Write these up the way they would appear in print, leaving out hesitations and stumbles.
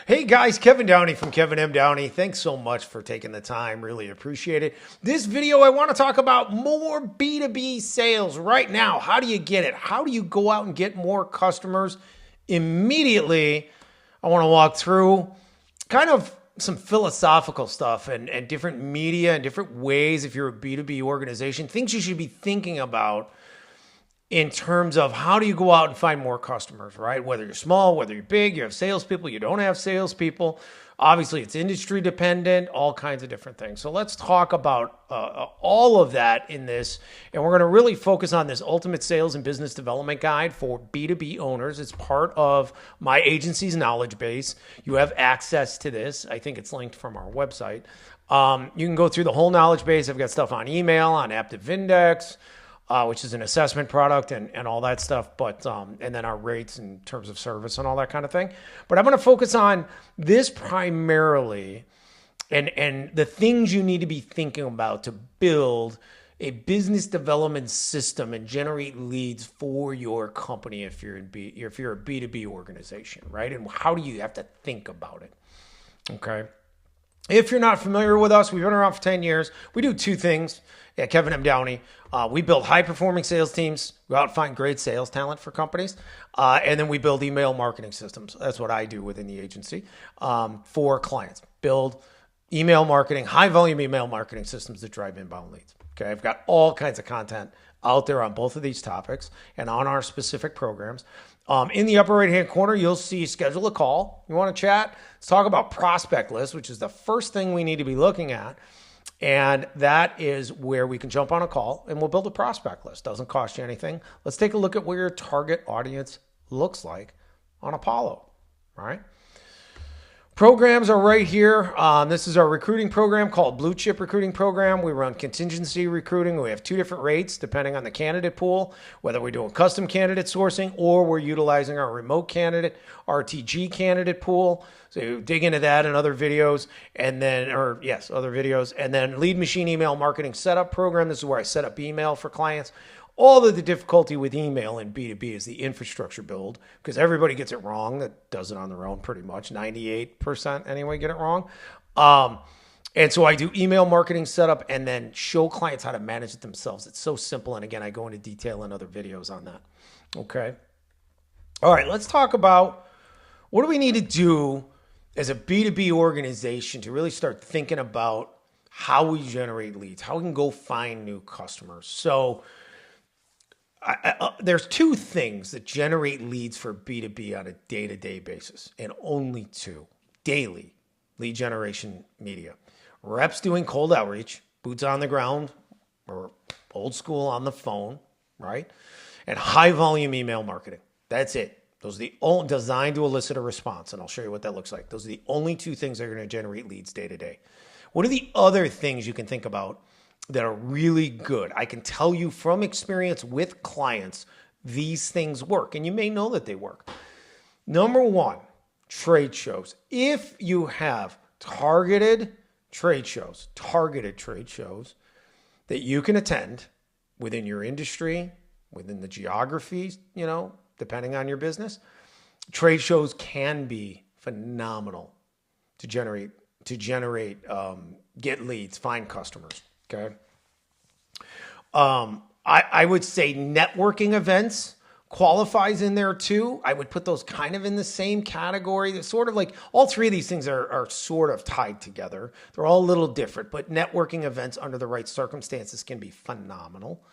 Hey guys, Kevin Downey from Kevin M. Downey. Thanks so much for taking the time. Really appreciate it. This video, I want to talk about more B2B sales right now. How do you get it? How do you go out and get more customers immediately? I want to walk through kind of some philosophical stuff and different media and different ways if you're a B2B organization, things you should be thinking about in terms of how do you go out and find more customers, right? Whether you're small, whether you're big, you have salespeople, you don't have salespeople. Obviously, it's industry dependent, all kinds of different things. So let's talk about all of that in this. And we're going to really focus on this Ultimate Sales and Business Development Guide for B2B owners. It's part of my agency's knowledge base. You have access to this. I think it's linked from our website. You can go through the whole knowledge base. I've got stuff on email, on Aptive Index, which is an assessment product and all that stuff, but and then our rates in terms of service and all that kind of thing. But I'm going to focus on this primarily and the things you need to be thinking about to build a business development system and generate leads for your company if you're a B2B organization, right? And how do you have to think about it? Okay. If you're not familiar with us, we've been around for 10 years. We do two things at Kevin M. Downey. We build high-performing sales teams. We out and find great sales talent for companies. And then we build email marketing systems. That's what I do within the agency for clients. Build email marketing, high-volume email marketing systems that drive inbound leads. Okay, I've got all kinds of content out there on both of these topics and on our specific programs. In the upper right-hand corner, you'll see schedule a call. You want to chat? Let's talk about prospect list, which is the first thing we need to be looking at. And that is where we can jump on a call and we'll build a prospect list. Doesn't cost you anything. Let's take a look at what your target audience looks like on Apollo, all right? Programs are right here. This is our recruiting program called Blue Chip Recruiting Program. We run contingency recruiting. We have two different rates depending on the candidate pool, whether we're doing custom candidate sourcing or we're utilizing our remote candidate, RTG candidate pool. So you dig into that in other videos and then, other videos. And then lead machine email marketing setup program. This is where I set up email for clients. All of the difficulty with email in B2B is the infrastructure build because everybody gets it wrong that does it on their own pretty much. 98% anyway get it wrong. And so I do email marketing setup and then show clients how to manage it themselves. It's so simple. And again, I go into detail in other videos on that. Okay. All right. Let's talk about what do we need to do as a B2B organization to really start thinking about how we generate leads, how we can go find new customers. So there's two things that generate leads for B2B on a day-to-day basis, and only two. Daily lead generation media. Reps doing cold outreach, boots on the ground, or old school on the phone, right? And high-volume email marketing. That's it. Those are the only designed to elicit a response, and I'll show you what that looks like. Those are the only two things that are going to generate leads day-to-day. What are the other things you can think about that are really good? I can tell you from experience with clients, these things work, and you may know that they work. Number one, trade shows. If you have targeted trade shows that you can attend within your industry, within the geographies, depending on your business, trade shows can be phenomenal to get leads, find customers. Okay. I would say networking events qualifies in there too. I would put those kind of in the same category. They're sort of like all three of these things are sort of tied together. They're all a little different, but networking events under the right circumstances can be phenomenal.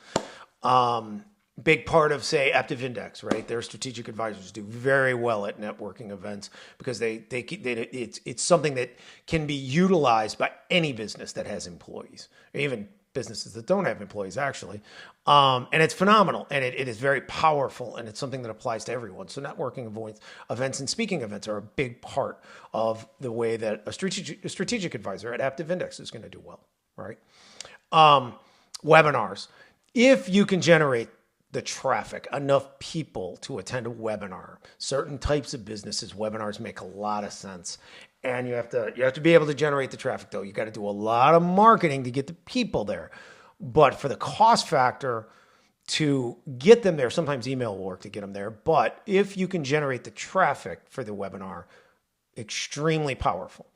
Big part of, say, Aptive Index, right? Their strategic advisors do very well at networking events because it's something that can be utilized by any business that has employees, or even businesses that don't have employees, actually. And it's phenomenal, and it is very powerful, and it's something that applies to everyone. So networking events and speaking events are a big part of the way that a strategic advisor at Aptive Index is going to do well, right? Webinars. If you can generate the traffic, enough people to attend a webinar. Certain types of businesses, webinars make a lot of sense. And you have to be able to generate the traffic though. You got to do a lot of marketing to get the people there. But for the cost factor to get them there, sometimes email will work to get them there. But if you can generate the traffic for the webinar, Extremely powerful.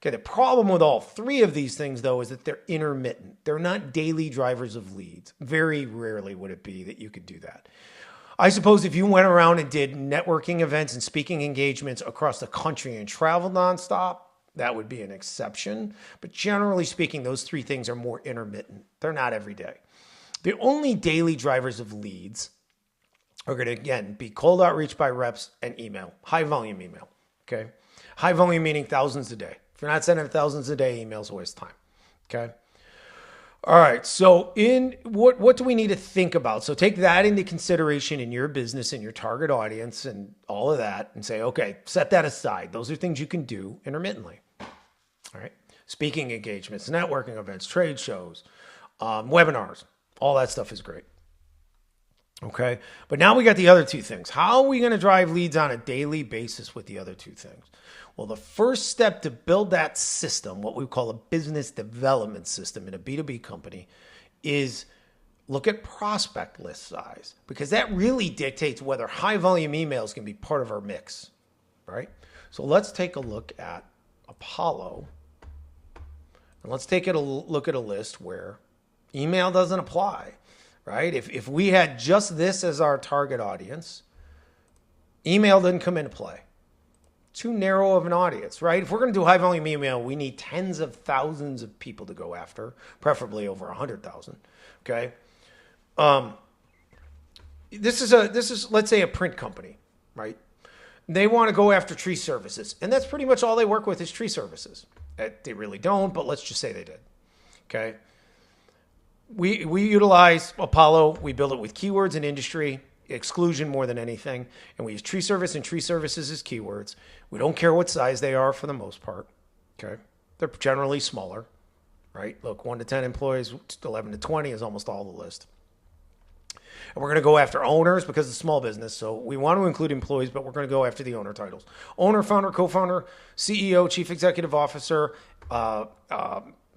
Okay, the problem with all three of these things, though, is that they're intermittent. They're not daily drivers of leads. Very rarely would it be that you could do that. I suppose if you went around and did networking events and speaking engagements across the country and traveled nonstop, that would be an exception. But generally speaking, those three things are more intermittent. They're not every day. The only daily drivers of leads are going to, again, be cold outreach by reps and email, high volume email. Okay. High volume meaning thousands a day. If you're not sending thousands a day, email's a waste of time. Okay. All right. So what do we need to think about? So take that into consideration in your business and your target audience and all of that and say, okay, set that aside. Those are things you can do intermittently. All right. Speaking engagements, networking events, trade shows, webinars, all that stuff is great. Okay. But now we got the other two things. How are we going to drive leads on a daily basis with the other two things? Well, the first step to build that system, what we call a business development system in a B2B company, is look at prospect list size, because that really dictates whether high volume emails can be part of our mix, right? So let's take a look at Apollo, and let's take a look at a list where email doesn't apply, right? If we had just this as our target audience, email doesn't come into play. Too narrow of an audience, right? If we're going to do high volume email, we need tens of thousands of people to go after, preferably over 100,000. Okay. This is let's say a print company, right? They want to go after tree services, and that's pretty much all they work with is tree services. They really don't, but let's just say they did. Okay. We utilize Apollo. We build it with keywords and industry exclusion more than anything. And we use tree service and tree services as keywords. We don't care what size they are for the most part. Okay. They're generally smaller, right? Look, 1 to 10 employees, 11 to 20 is almost all the list. And we're going to go after owners because it's small business. So we want to include employees, but we're going to go after the owner titles. Owner, founder, co-founder, CEO, chief executive officer,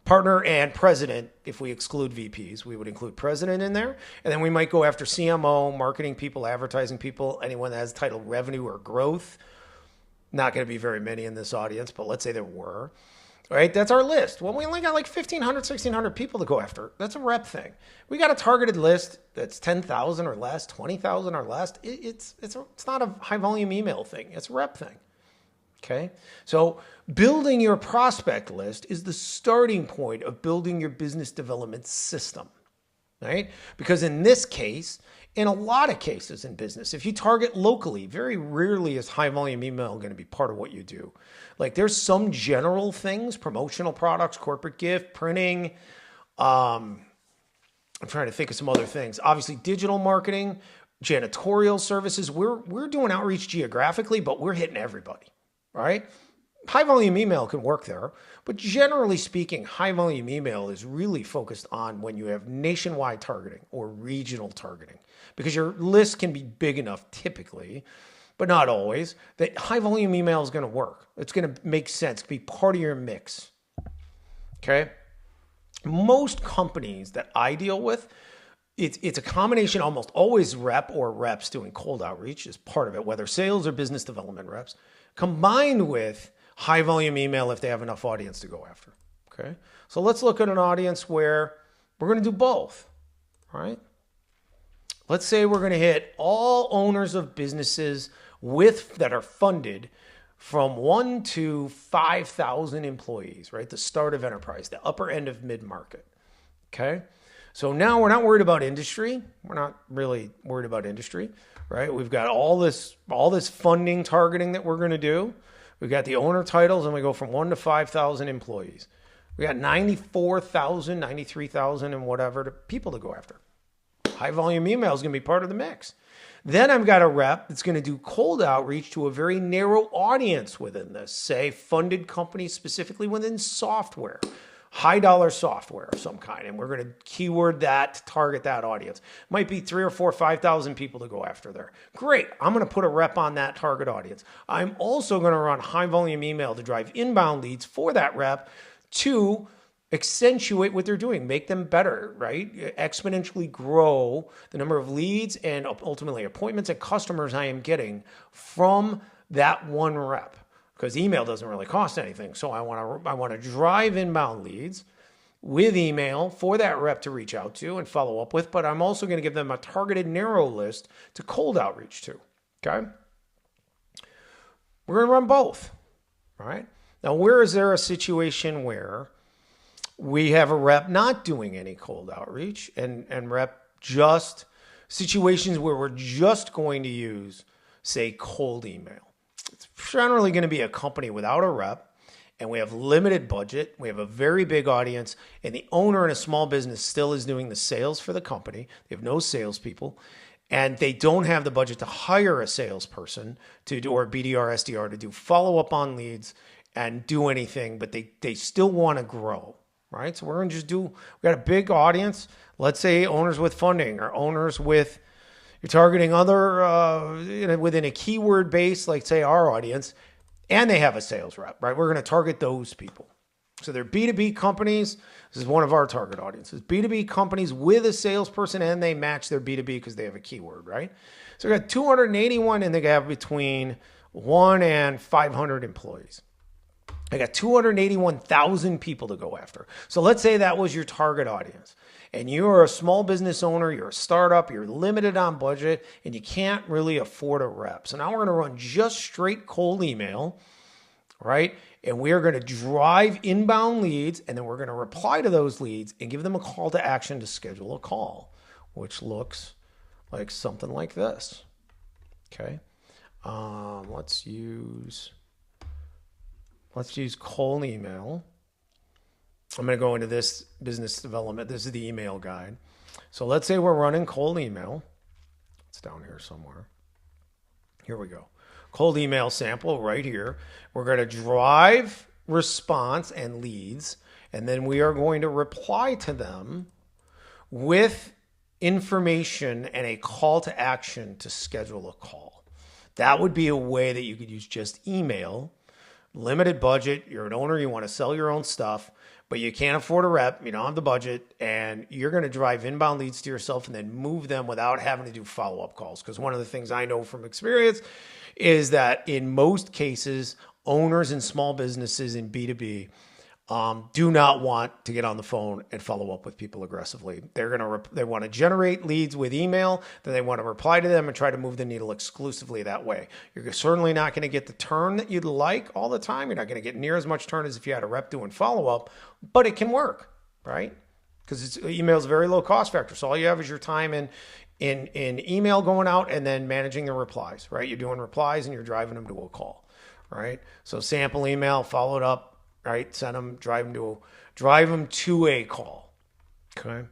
partner, and president. If we exclude VPs, we would include president in there. And then we might go after CMO, marketing people, advertising people, anyone that has the title revenue or growth. Not going to be very many in this audience, but let's say there were. Right? That's our list. Well, we only got like 1,500, 1,600 people to go after. That's a rep thing. We got a targeted list that's 10,000 or less, 20,000 or less. It's not a high volume email thing. It's a rep thing. Okay. So building your prospect list is the starting point of building your business development system, right? Because in this case, in a lot of cases in business, if you target locally, very rarely is high volume email going to be part of what you do. Like there's some general things, promotional products, corporate gift, printing. I'm trying to think of some other things. Obviously digital marketing, janitorial services. We're doing outreach geographically, but we're hitting everybody. Right? High volume email can work there, but generally speaking, high volume email is really focused on when you have nationwide targeting or regional targeting, because your list can be big enough typically, but not always, that high volume email is going to work. It's going to make sense, be part of your mix. Okay. Most companies that I deal with, it's a combination, almost always rep or reps doing cold outreach is part of it, whether sales or business development reps, combined with high volume email if they have enough audience to go after. Okay. So let's look at an audience where we're going to do both. All right. Let's say we're going to hit all owners of businesses that are funded from 1 to 5,000 employees, right? The start of enterprise, the upper end of mid-market. Okay. So now we're not worried about industry. We're not really worried about industry, right? We've got all this funding targeting that we're going to do. We've got the owner titles, and we go from 1 to 5,000 employees. We got 94,000, 93,000 and whatever people to go after. High volume email is going to be part of the mix. Then I've got a rep that's going to do cold outreach to a very narrow audience within this, say funded companies specifically within software. High dollar software of some kind. And we're going to keyword that to target that audience. Might be 3 or 4, 5,000 people to go after there. Great. I'm going to put a rep on that target audience. I'm also going to run high volume email to drive inbound leads for that rep to accentuate what they're doing, make them better, right? Exponentially grow the number of leads and ultimately appointments and customers I am getting from that one rep. because email doesn't really cost anything. So I want to drive inbound leads with email for that rep to reach out to and follow up with, but I'm also going to give them a targeted narrow list to cold outreach to, okay? We're going to run both, all right? Now, where is there a situation where we have a rep not doing any cold outreach and rep just situations where we're just going to use, say, cold email? It's generally going to be a company without a rep, and we have limited budget. We have a very big audience, and the owner in a small business still is doing the sales for the company. They have no salespeople, and they don't have the budget to hire a salesperson to do, or BDR, SDR to do follow-up on leads and do anything, but they still want to grow, right? So we're going to just we got a big audience. Let's say owners with funding or owners with, you're targeting other, within a keyword base, like say our audience, and they have a sales rep, right? We're going to target those people. So they're B2B companies. This is one of our target audiences. B2B companies with a salesperson, and they match their B2B because they have a keyword, right? So we got 281, and they have between 1 and 500 employees. I got 281,000 people to go after. So let's say that was your target audience. And you're a small business owner, you're a startup, you're limited on budget, and you can't really afford a rep. So now we're going to run just straight cold email, right? And we are going to drive inbound leads, and then we're going to reply to those leads and give them a call to action to schedule a call, which looks like something like this. Okay. Let's use cold email. I'm going to go into this business development. This is the email guide. So let's say we're running cold email. It's down here somewhere. Here we go. Cold email sample right here. We're going to drive response and leads, and then we are going to reply to them with information and a call to action to schedule a call. That would be a way that you could use just email. Limited budget. You're an owner. You want to sell your own stuff, but you can't afford a rep. You don't have the budget, and you're going to drive inbound leads to yourself and then move them without having to do follow-up calls. Because one of the things I know from experience is that in most cases, owners in small businesses in B2B do not want to get on the phone and follow up with people aggressively. They want to generate leads with email, then they want to reply to them and try to move the needle exclusively that way. You're certainly not going to get the turn that you'd like all the time. You're not going to get near as much turn as if you had a rep doing follow up, but it can work, right? Because email is a very low cost factor. So all you have is your time in email going out and then managing the replies, right? You're doing replies and you're driving them to a call, right? So sample email, followed up, right? Send them, drive them to a call. Okay.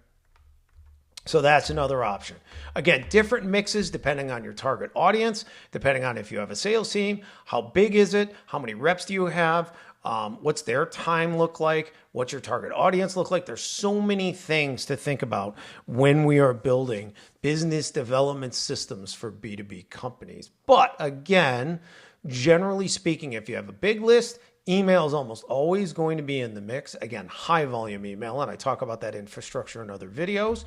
So that's another option. Again, different mixes depending on your target audience, depending on if you have a sales team, how big is it? How many reps do you have? What's their time look like? What's your target audience look like? There's so many things to think about when we are building business development systems for B2B companies. But again, generally speaking, if you have a big list, email is almost always going to be in the mix. Again, high volume email, and I talk about that infrastructure in other videos,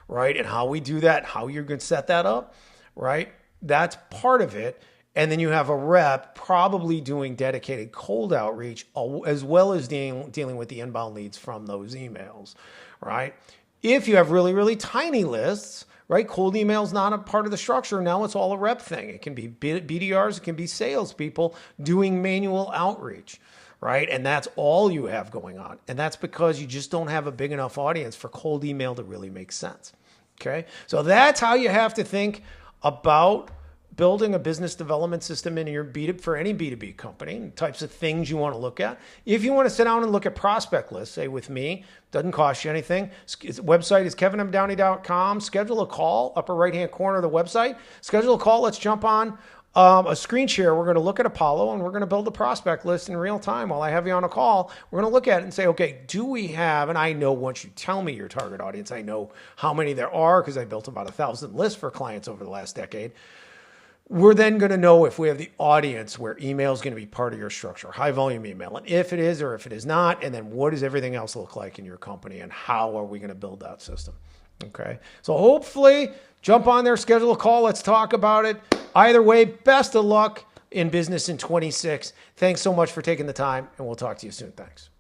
right? And how we do that, how you're going to set that up, right? That's part of it. And then you have a rep probably doing dedicated cold outreach as well as dealing with the inbound leads from those emails, right? If you have really, really tiny lists, right? Cold email is not a part of the structure. Now it's all a rep thing. It can be BDRs. It can be salespeople doing manual outreach, right? And that's all you have going on. And that's because you just don't have a big enough audience for cold email to really make sense, okay? So that's how you have to think about building a business development system in your for any B2B company, types of things you want to look at. If you want to sit down and look at prospect lists, say with me, doesn't cost you anything. Website is kevinmdowney.com. Schedule a call, upper right-hand corner of the website. Schedule a call. Let's jump on a screen share. We're going to look at Apollo and we're going to build a prospect list in real time while I have you on a call. We're going to look at it and say, okay, do we have, and I know once you tell me your target audience, I know how many there are because I built about 1,000 lists for clients over the last decade. We're then going to know if we have the audience where email is going to be part of your structure, high volume email, and if it is or if it is not, and then what does everything else look like in your company and how are we going to build that system? Okay. So hopefully jump on there, schedule a call. Let's talk about it. Either way, best of luck. in business in 26. Thanks so much for taking the time, and we'll talk to you soon. Thanks.